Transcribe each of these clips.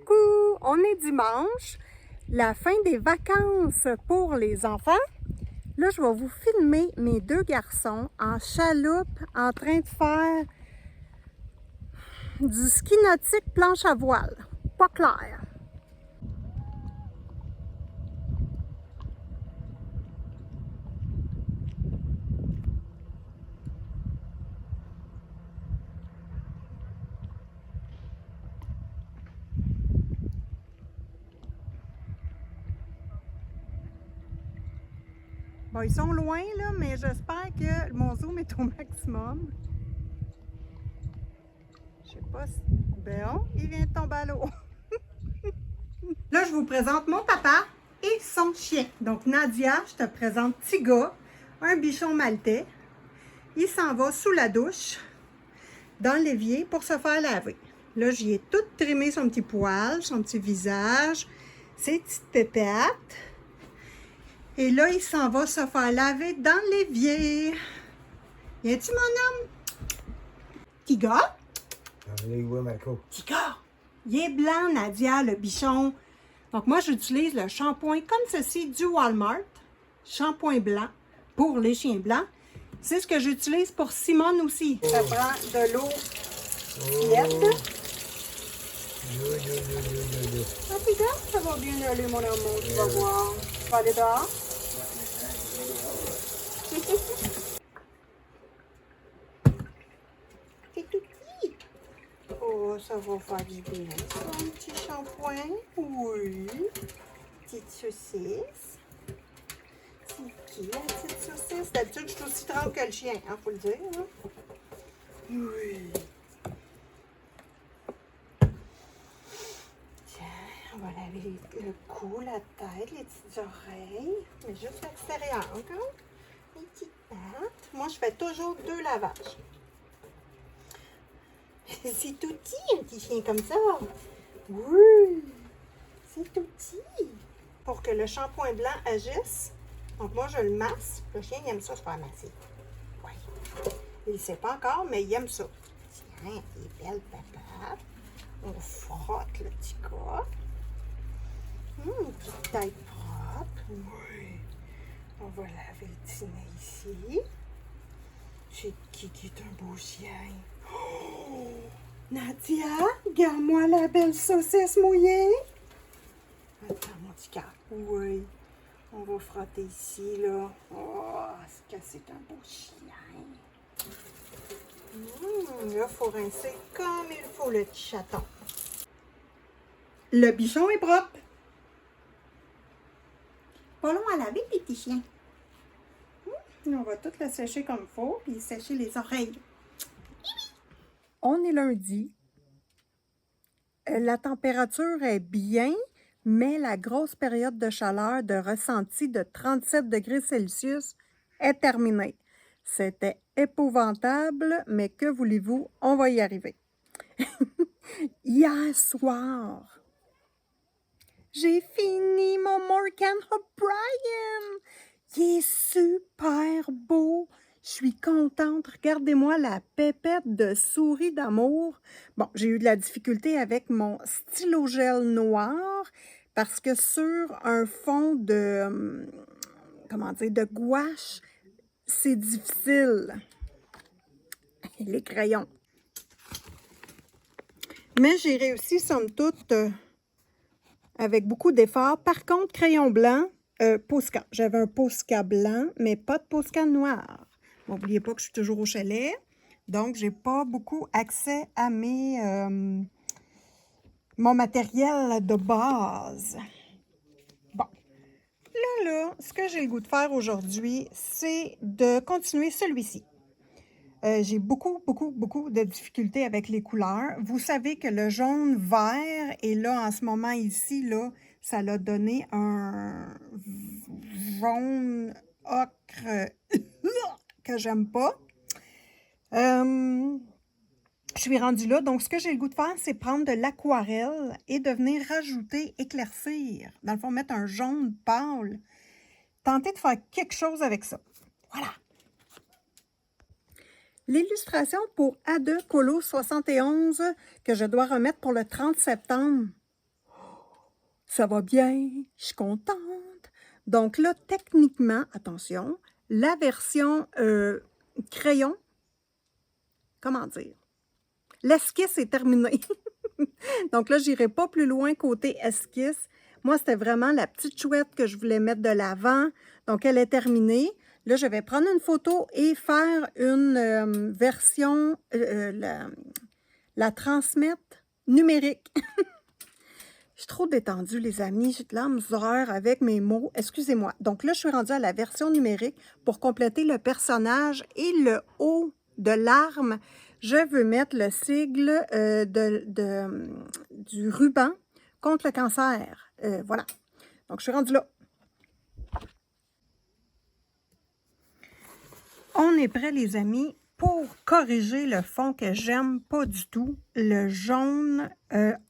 Coucou! On est dimanche, la fin des vacances pour les enfants. Là, je vais vous filmer mes deux garçons en chaloupe en train de faire du ski nautique planche à voile. Pas clair. Bon, ils sont loin, là, mais j'espère que mon zoom est au maximum. Je sais pas si... Bon, il vient de tomber à l'eau. Là, je vous présente mon papa et son chien. Donc, Nadia, je te présente Tiga, un bichon maltais. Il s'en va sous la douche, dans l'évier, pour se faire laver. Là, j'y ai tout trimé son petit poil, son petit visage, ses petites pépettes. Et là, il s'en va se faire laver dans l'évier. Viens-tu, mon homme? Tiga? Tiga! Il est blanc, Nadia, le bichon. Donc, moi, j'utilise le shampoing comme ceci du Walmart. Shampoing blanc pour les chiens blancs. C'est ce que j'utilise pour Simone aussi. Ça prend de l'eau tiède. Ah, Tiga, ça va bien aller, mon amour. Tu vas voir. Tu vas aller dehors. C'est tout petit. Oh, ça va faire du bien. Ça, un petit shampoing. Oui. Petite saucisse. C'est qui la petite saucisse? D'habitude, je suis aussi trempe que le chien, hein, faut le dire. Hein? Oui. Tiens, on va laver le cou, la tête, les petites oreilles. Mais juste l'extérieur, encore. Les petites pattes. Moi, je fais toujours 2 lavages. C'est tout petit, un petit chien comme ça. Oui, c'est tout petit. Pour que le shampoing blanc agisse, donc moi, je le masse. Le chien, il aime ça se faire masser. Oui. Il ne sait pas encore, mais il aime ça. Tiens, des belles papates. On frotte le petit corps. Une petite tête propre. Oui. On va laver le petit nez ici. C'est qui est un beau chien. Oh! Nadia, regarde-moi la belle saucisse mouillée. Attends, mon petit cœur. Oui. On va frotter ici, là. Oh, c'est que c'est un beau chien. Là, il faut rincer comme il faut le petit chaton. Le bichon est propre. Pas long à laver, les petits chiens. On va tout le sécher comme il faut, puis sécher les oreilles. On est lundi. La température est bien, mais la grosse période de chaleur de ressenti de 37 degrés Celsius est terminée. C'était épouvantable, mais que voulez-vous, on va y arriver. Hier soir, j'ai fini mon Morgan O'Brien. Il est super beau. Je suis contente. Regardez-moi la pépette de souris d'amour. Bon, j'ai eu de la difficulté avec mon stylo gel noir parce que sur un fond de, comment dire, de gouache, c'est difficile. Les crayons. Mais j'ai réussi, somme toute, avec beaucoup d'efforts. Par contre, crayon blanc, Posca. J'avais un Posca blanc, mais pas de Posca noir. N'oubliez pas que je suis toujours au chalet, donc j'ai pas beaucoup accès à mon matériel de base. Bon, là, ce que j'ai le goût de faire aujourd'hui, c'est de continuer celui-ci. J'ai beaucoup de difficultés avec les couleurs. Vous savez que le jaune vert, et là, en ce moment ici, là, ça l'a donné un jaune ocre que j'aime pas. Je suis rendue là. Donc, ce que j'ai le goût de faire, c'est prendre de l'aquarelle et de venir rajouter, éclaircir. Dans le fond, mettre un jaune pâle. Tenter de faire quelque chose avec ça. Voilà. L'illustration pour A2 Colo 71 que je dois remettre pour le 30 septembre. Ça va bien, je suis contente. Donc là, techniquement, attention, la version crayon, comment dire? L'esquisse est terminée. Donc là, je n'irai pas plus loin côté esquisse. Moi, c'était vraiment la petite chouette que je voulais mettre de l'avant. Donc, elle est terminée. Là, je vais prendre une photo et faire une version, la transmettre numérique. Je suis trop détendue, les amis. J'ai de la misère avec mes mots. Excusez-moi. Donc là, je suis rendue à la version numérique pour compléter le personnage et le haut de l'arme. Je veux mettre le sigle du ruban contre le cancer. Voilà. Donc, je suis rendue là. On est prêt, les amis, pour corriger le fond que j'aime pas du tout. Le jaune,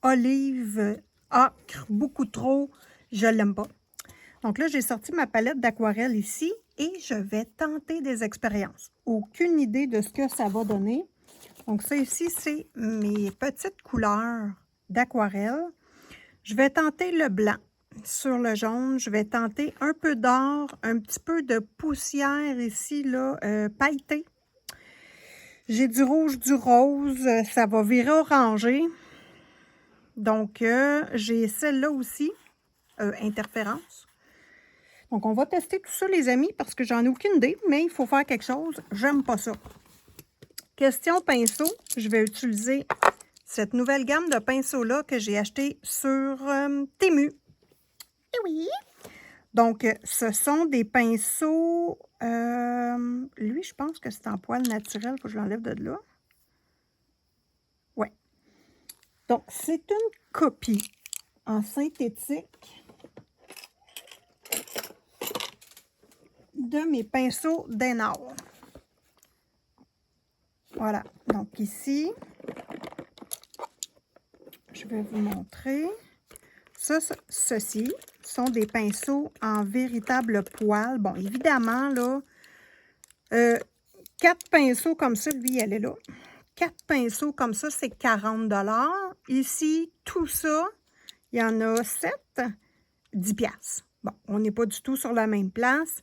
olive, ocre, beaucoup trop. Je l'aime pas. Donc là, j'ai sorti ma palette d'aquarelle ici et je vais tenter des expériences. Aucune idée de ce que ça va donner. Donc ça ici, c'est mes petites couleurs d'aquarelle. Je vais tenter le blanc sur le jaune. Je vais tenter un peu d'or, un petit peu de poussière ici, là, pailletée. J'ai du rouge, du rose. Ça va virer orangé. Donc, j'ai celle-là aussi, interférence. Donc, on va tester tout ça, les amis, parce que j'en ai aucune idée, mais il faut faire quelque chose. J'aime pas ça. Question pinceau. Je vais utiliser cette nouvelle gamme de pinceaux-là que j'ai acheté sur Temu. Et oui! Donc, ce sont des pinceaux... lui, je pense que c'est en poil naturel. Il faut que je l'enlève de là. Ouais. Donc, c'est une copie en synthétique de mes pinceaux d'Hénard. Voilà. Donc, ici, je vais vous montrer. Ceci sont des pinceaux en véritable poil. Bon, évidemment, là, 4 pinceaux comme ça, lui, elle est là. 4 pinceaux comme ça, c'est 40 $. Ici, tout ça, il y en a 7, 10 $. Bon, on n'est pas du tout sur la même place.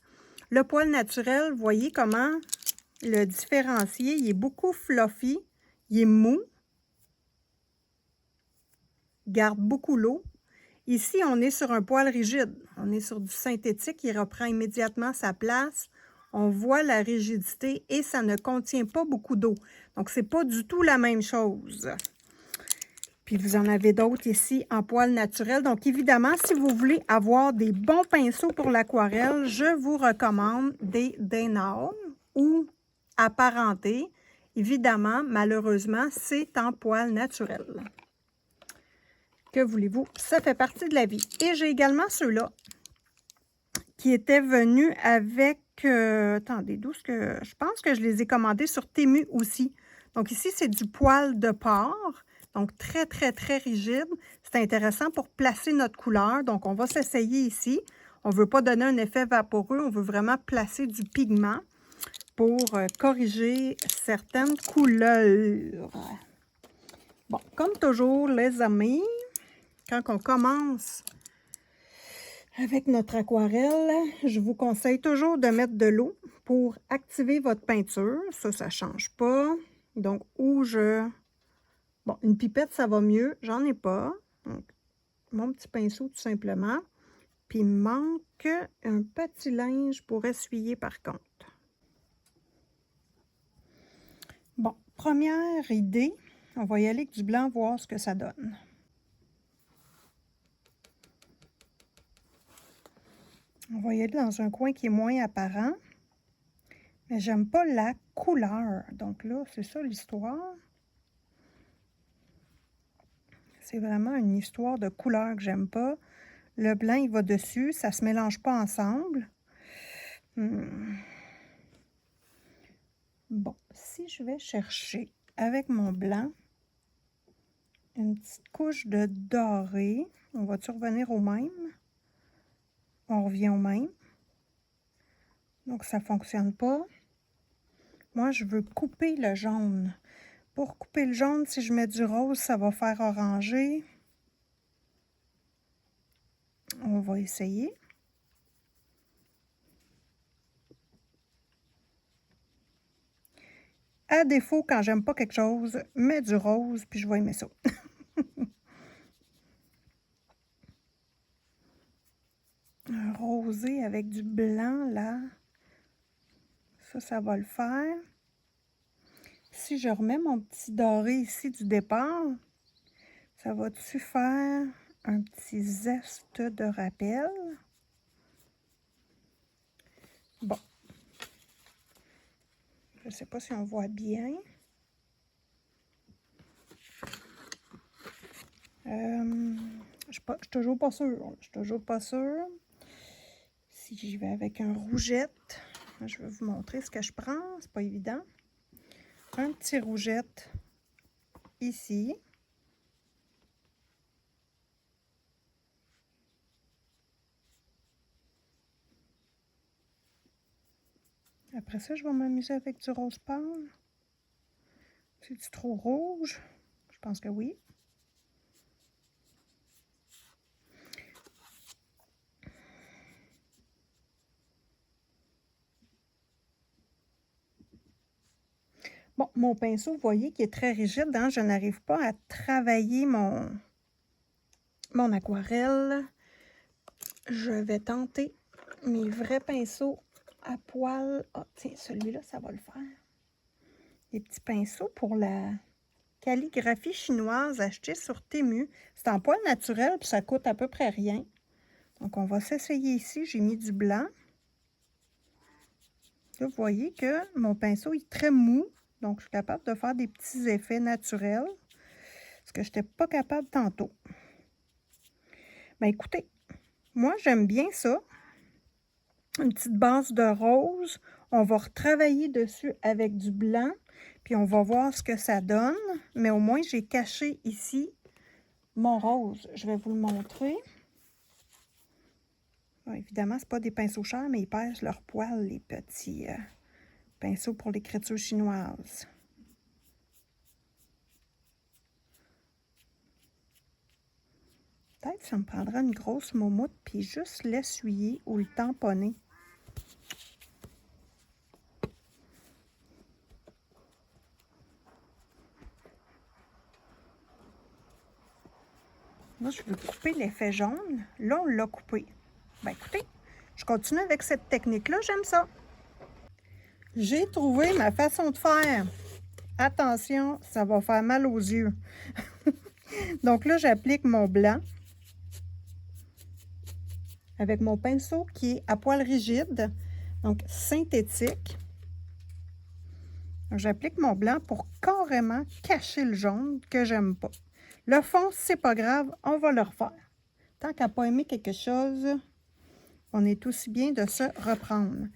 Le poil naturel, vous voyez comment le différencier, il est beaucoup fluffy, il est mou, garde beaucoup l'eau. Ici, on est sur un poil rigide. On est sur du synthétique, il reprend immédiatement sa place. On voit la rigidité et ça ne contient pas beaucoup d'eau. Donc, ce n'est pas du tout la même chose. Puis, vous en avez d'autres ici en poil naturel. Donc, évidemment, si vous voulez avoir des bons pinceaux pour l'aquarelle, je vous recommande des Dénard ou apparentés. Évidemment, malheureusement, c'est en poil naturel. Que voulez-vous? Ça fait partie de la vie. Et j'ai également ceux-là qui étaient venus avec... attendez, d'où est-ce que... Je pense que je les ai commandés sur Temu aussi. Donc ici, c'est du poil de porc. Donc très, très, très rigide. C'est intéressant pour placer notre couleur. Donc on va s'essayer ici. On ne veut pas donner un effet vaporeux. On veut vraiment placer du pigment pour corriger certaines couleurs. Bon, comme toujours, les amis, quand on commence avec notre aquarelle, je vous conseille toujours de mettre de l'eau pour activer votre peinture. Ça ne change pas. Donc, bon, une pipette, ça va mieux. J'en ai pas. Donc, mon petit pinceau, tout simplement. Puis, il me manque un petit linge pour essuyer, par contre. Bon, première idée. On va y aller avec du blanc, voir ce que ça donne. On va y aller dans un coin qui est moins apparent. Mais j'aime pas la couleur. Donc là, c'est ça l'histoire. C'est vraiment une histoire de couleur que j'aime pas. Le blanc, il va dessus. Ça se mélange pas ensemble. Bon, si je vais chercher avec mon blanc une petite couche de doré, on va-tu revenir au même? On revient au même. Donc, ça ne fonctionne pas. Moi, je veux couper le jaune. Pour couper le jaune, si je mets du rose, ça va faire oranger. On va essayer. À défaut, quand j'aime pas quelque chose, mets du rose, puis je vais aimer ça. Un rosé avec du blanc, là. Ça va le faire. Si je remets mon petit doré ici du départ, ça va-tu faire un petit zeste de rappel? Bon. Je ne sais pas si on voit bien. Je suis toujours pas sûre. Je suis toujours pas sûre. Si j'y vais avec un rougette, je vais vous montrer ce que je prends. C'est pas évident. Un petit rougette ici. Après ça, je vais m'amuser avec du rose pâle. C'est-tu trop rouge? Je pense que oui. Bon, mon pinceau, vous voyez qu'il est très rigide, hein? Je n'arrive pas à travailler mon aquarelle. Je vais tenter mes vrais pinceaux à poil. Ah, tiens, celui-là, ça va le faire. Des petits pinceaux pour la calligraphie chinoise achetée sur Temu. C'est en poil naturel, puis ça coûte à peu près rien. Donc, on va s'essayer ici. J'ai mis du blanc. Là, vous voyez que mon pinceau est très mou. Donc, je suis capable de faire des petits effets naturels. Ce que je n'étais pas capable tantôt. Ben, écoutez, moi, j'aime bien ça. Une petite base de rose. On va retravailler dessus avec du blanc. Puis, on va voir ce que ça donne. Mais au moins, j'ai caché ici mon rose. Je vais vous le montrer. Bon, évidemment, ce n'est pas des pinceaux chers, mais ils pèsent leur poil, les petits pinceaux pour l'écriture chinoise. Peut-être que ça me prendra une grosse moumoute, puis juste l'essuyer ou le tamponner. Moi, je veux couper l'effet jaune. Là, on l'a coupé. Ben, écoutez, je continue avec cette technique-là. J'aime ça. J'ai trouvé ma façon de faire. Attention, ça va faire mal aux yeux. Donc là, j'applique mon blanc avec mon pinceau qui est à poil rigide, donc synthétique. J'applique mon blanc pour carrément cacher le jaune que j'aime pas. Le fond, c'est pas grave, on va le refaire. Tant qu'à pas aimer quelque chose, on est aussi bien de se reprendre.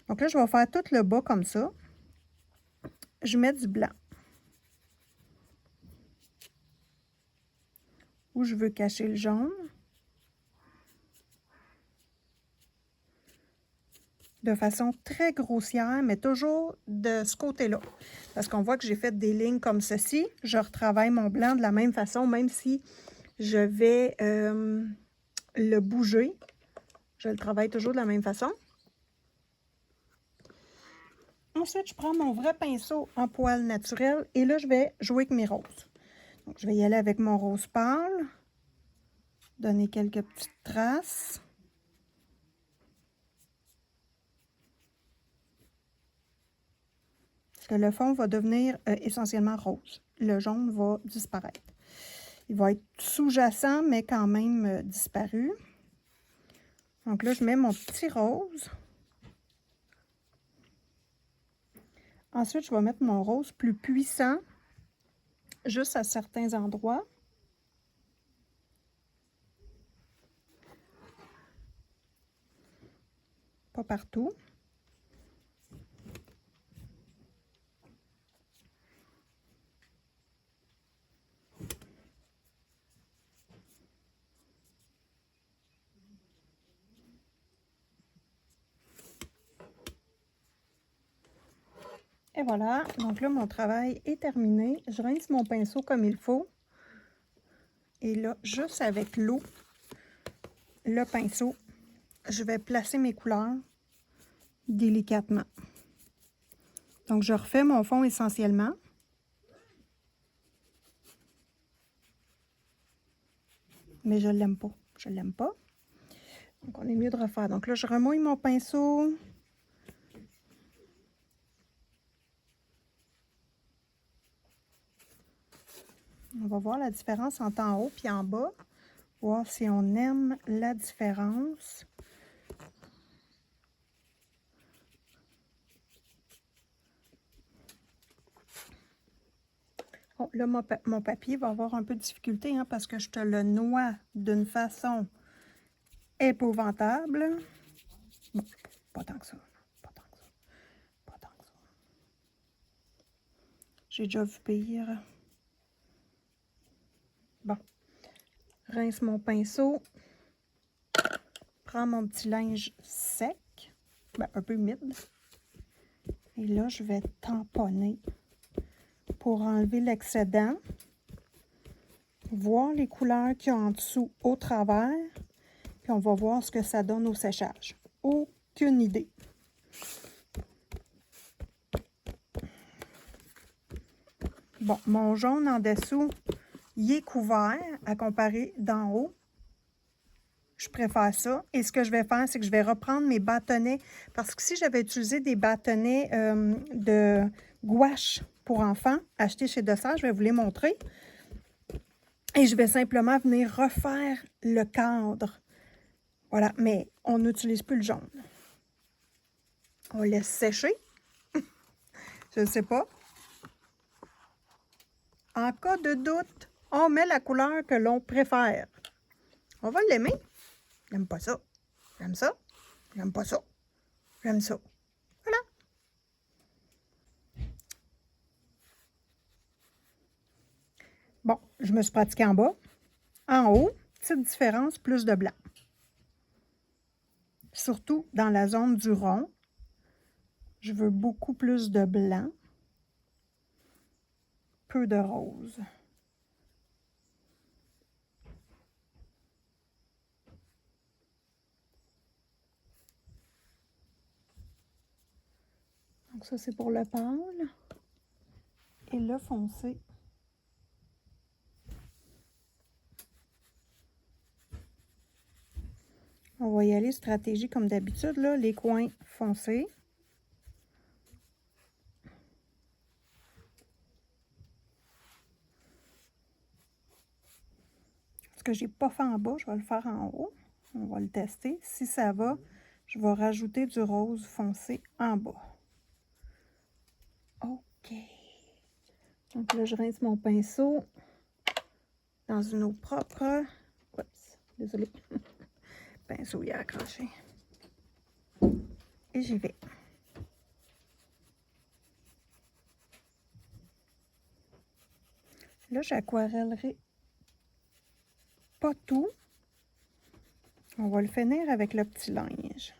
Donc là, je vais faire tout le bas comme ça. Je mets du blanc. Où je veux cacher le jaune. De façon très grossière, mais toujours de ce côté-là. Parce qu'on voit que j'ai fait des lignes comme ceci. Je retravaille mon blanc de la même façon, même si je vais le bouger. Je le travaille toujours de la même façon. Ensuite, je prends mon vrai pinceau en poil naturel et là, je vais jouer avec mes roses. Donc, je vais y aller avec mon rose pâle. Donner quelques petites traces. Parce que le fond va devenir essentiellement rose. Le jaune va disparaître. Il va être sous-jacent, mais quand même disparu. Donc là, je mets mon petit rose. Ensuite, je vais mettre mon rose plus puissant, juste à certains endroits. Pas partout. Et voilà, donc là, mon travail est terminé. Je rince mon pinceau comme il faut. Et là, juste avec l'eau, le pinceau, je vais placer mes couleurs délicatement. Donc, je refais mon fond essentiellement. Mais je ne l'aime pas. Je ne l'aime pas. Donc, on est mieux de refaire. Donc là, je remouille mon pinceau. On va voir la différence entre en haut et en bas. Voir si on aime la différence. Bon, là, mon papier va avoir un peu de difficulté hein, parce que je te le noie d'une façon épouvantable. Bon, pas tant que ça. Pas tant que ça. Pas tant que ça. J'ai déjà vu pire. Bon. Rince mon pinceau. Prends mon petit linge sec. Ben, un peu humide. Et là, je vais tamponner pour enlever l'excédent. Voir les couleurs qu'il y a en dessous au travers. Puis on va voir ce que ça donne au séchage. Aucune idée. Bon, mon jaune en dessous, il est couvert à comparer d'en haut. Je préfère ça. Et ce que je vais faire, c'est que je vais reprendre mes bâtonnets. Parce que si j'avais utilisé des bâtonnets de gouache pour enfants, achetés chez Dossard, je vais vous les montrer. Et je vais simplement venir refaire le cadre. Voilà, mais on n'utilise plus le jaune. On laisse sécher. Je ne sais pas. En cas de doute, on met la couleur que l'on préfère. On va l'aimer. J'aime pas ça. J'aime ça. J'aime pas ça. J'aime ça. Voilà. Bon, je me suis pratiquée en bas. En haut, petite différence, plus de blanc. Surtout dans la zone du rond. Je veux beaucoup plus de blanc. Peu de rose. Donc ça, c'est pour le pâle. Et le foncé. On va y aller stratégie comme d'habitude, là, les coins foncés. Ce que j'ai pas fait en bas, je vais le faire en haut. On va le tester. Si ça va, je vais rajouter du rose foncé en bas. OK. Donc là, je rince mon pinceau dans une eau propre. Oups, désolée. Pinceau y a accroché. Et j'y vais. Là, j'aquarellerai pas tout. On va le finir avec le petit linge.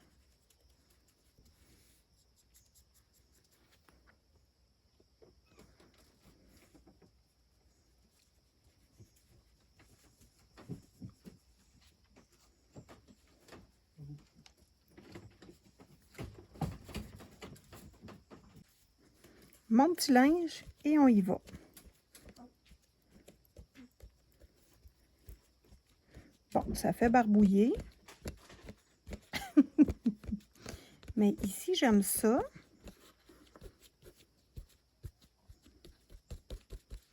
Mon petit linge et on y va. Bon, ça fait barbouiller. Mais ici, j'aime ça.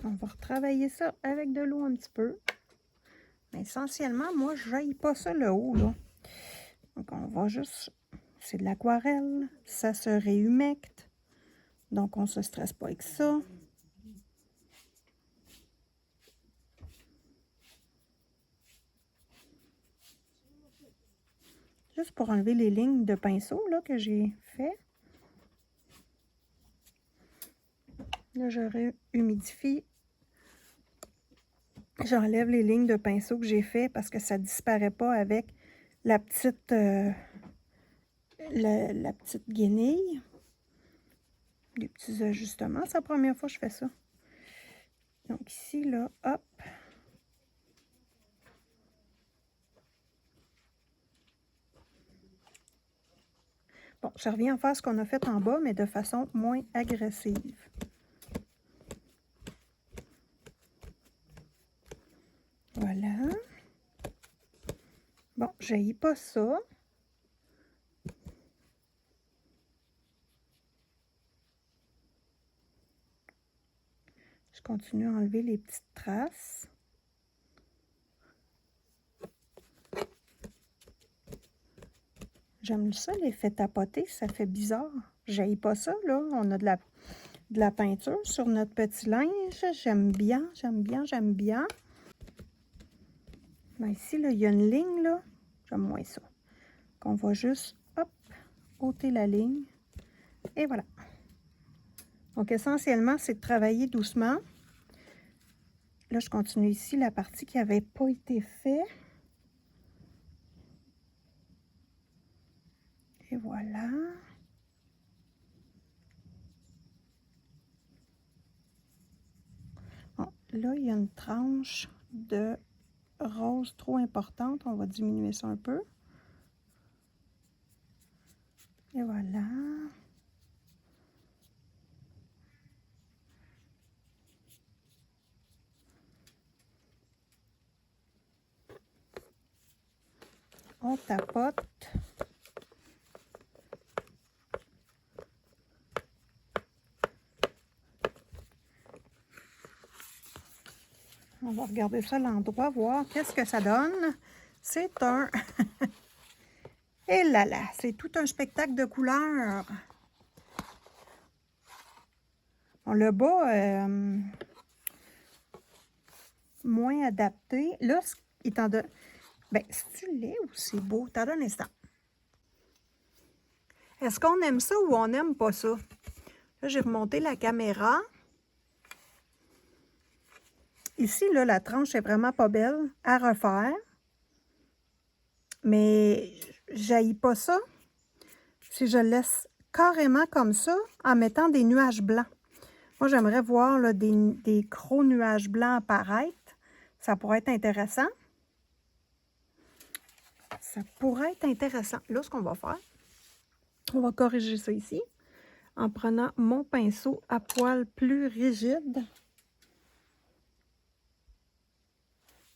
On va retravailler ça avec de l'eau un petit peu. Mais essentiellement, moi, je n'aille pas ça le haut, là. Donc, on va juste... C'est de l'aquarelle. Ça se réhumecte. Donc, on ne se stresse pas avec ça. Juste pour enlever les lignes de pinceau là, que j'ai fait. Là, je réhumidifie. J'enlève les lignes de pinceau que j'ai fait parce que ça ne disparaît pas avec la petite, la petite guenille. Des petits ajustements. C'est la première fois que je fais ça. Donc ici, là, hop. Bon, je reviens à faire ce qu'on a fait en bas, mais de façon moins agressive. Voilà. Bon, je n'haïs pas ça. Je continue à enlever les petites traces. J'aime ça, l'effet tapoté, ça fait bizarre. J'haïs pas ça, là. On a de la peinture sur notre petit linge. J'aime bien, j'aime bien, j'aime bien. Ben ici, là, il y a une ligne, là. J'aime moins ça. Qu'on va juste, hop, ôter la ligne. Et voilà. Donc, essentiellement, c'est de travailler doucement. Là, je continue ici la partie qui n'avait pas été faite. Et voilà. Bon, là, il y a une tranche de rose trop importante. On va diminuer ça un peu. Et voilà. On tapote. On va regarder ça à l'endroit, voir qu'est-ce que ça donne. C'est un... Et là là, c'est tout un spectacle de couleurs. On le bas moins adapté. Là, il t'en donne... Ben, c'est-tu laid ou c'est beau? T'en donnes un instant. Est-ce qu'on aime ça ou on n'aime pas ça? Là, j'ai remonté la caméra. Ici, là, la tranche est vraiment pas belle à refaire. Mais j'haïs pas ça si je le laisse carrément comme ça en mettant des nuages blancs. Moi, j'aimerais voir là, des gros nuages blancs apparaître. Ça pourrait être intéressant. Ça pourrait être intéressant. Là, ce qu'on va faire, on va corriger ça ici en prenant mon pinceau à poil plus rigide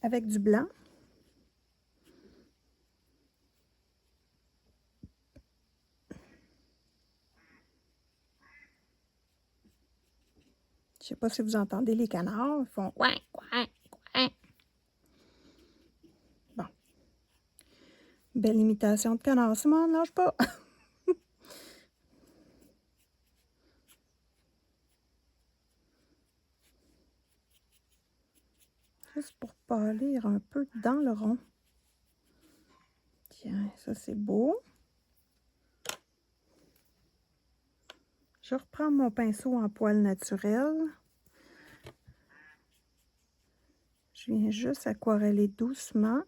avec du blanc. Je ne sais pas si vous entendez les canards. Ils font ouin, ouin, ouin. Bon. Belle imitation de canard. Simone, lâche pas. Juste pour pâlir un peu dans le rond. Tiens, ça c'est beau. Je reprends mon pinceau en poil naturel. Je viens juste aquareller doucement.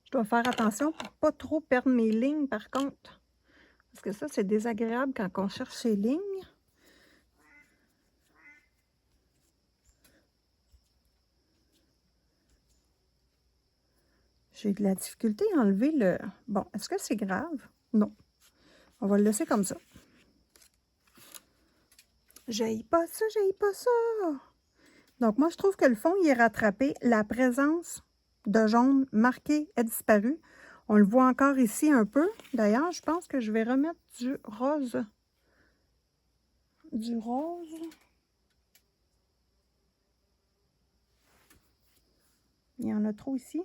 Je dois faire attention pour ne pas trop perdre mes lignes par contre. Parce que ça, c'est désagréable quand on cherche ces lignes. J'ai de la difficulté à enlever le... Bon, est-ce que c'est grave? Non. On va le laisser comme ça. J'haïs pas ça, j'haïs pas ça. Donc, moi, je trouve que le fond, il est rattrapé. La présence de jaune marqué a disparu. On le voit encore ici un peu. D'ailleurs, je pense que je vais remettre du rose. Du rose. Il y en a trop ici.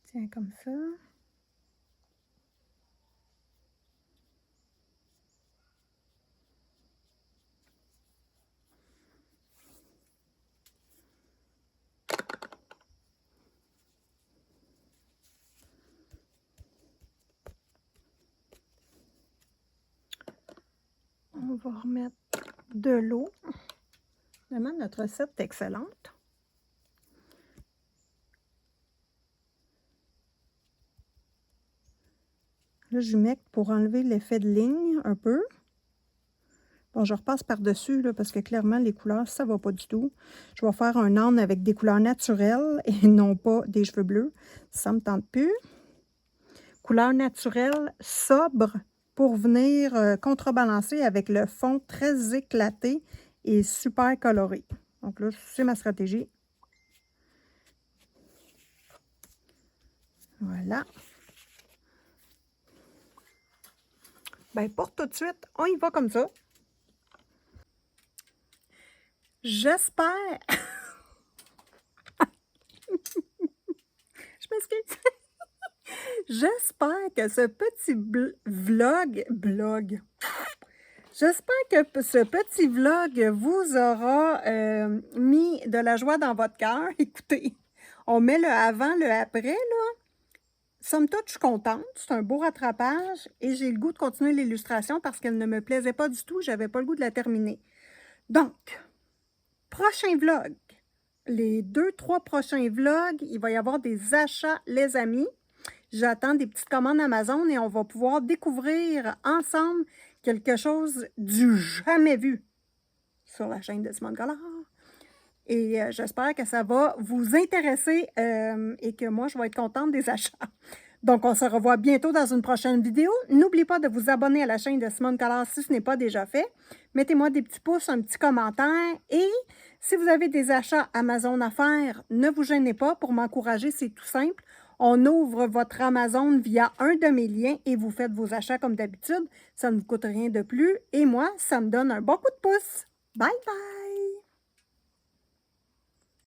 Tiens, comme ça. On va remettre de l'eau. Vraiment, notre recette est excellente. Là, je mets pour enlever l'effet de ligne un peu. Bon, je repasse par-dessus parce que clairement, les couleurs, ça ne va pas du tout. Je vais faire un âne avec des couleurs naturelles et non pas des cheveux bleus. Ça ne me tente plus. Couleur naturelle, sobre, pour venir contrebalancer avec le fond très éclaté et super coloré. Donc là, c'est ma stratégie. Voilà. Ben, pour tout de suite, on y va comme ça. J'espère. Je m'excuse. J'espère que ce petit vlog. J'espère que ce petit vlog vous aura mis de la joie dans votre cœur. Écoutez, on met le avant, le après, là. Somme toute, je suis contente. C'est un beau rattrapage et j'ai le goût de continuer l'illustration parce qu'elle ne me plaisait pas du tout. J'avais pas le goût de la terminer. Donc, prochain vlog. Les 2-3 prochains vlogs, il va y avoir des achats, les amis. J'attends des petites commandes Amazon et on va pouvoir découvrir ensemble quelque chose du jamais vu sur la chaîne de Simone Collard. Et j'espère que ça va vous intéresser et que moi, je vais être contente des achats. Donc, on se revoit bientôt dans une prochaine vidéo. N'oubliez pas de vous abonner à la chaîne de Simone Collard si ce n'est pas déjà fait. Mettez-moi des petits pouces, un petit commentaire. Et si vous avez des achats Amazon à faire, ne vous gênez pas. Pour m'encourager, c'est tout simple. On ouvre votre Amazon via un de mes liens et vous faites vos achats comme d'habitude. Ça ne vous coûte rien de plus. Et moi, ça me donne un bon coup de pouce. Bye bye!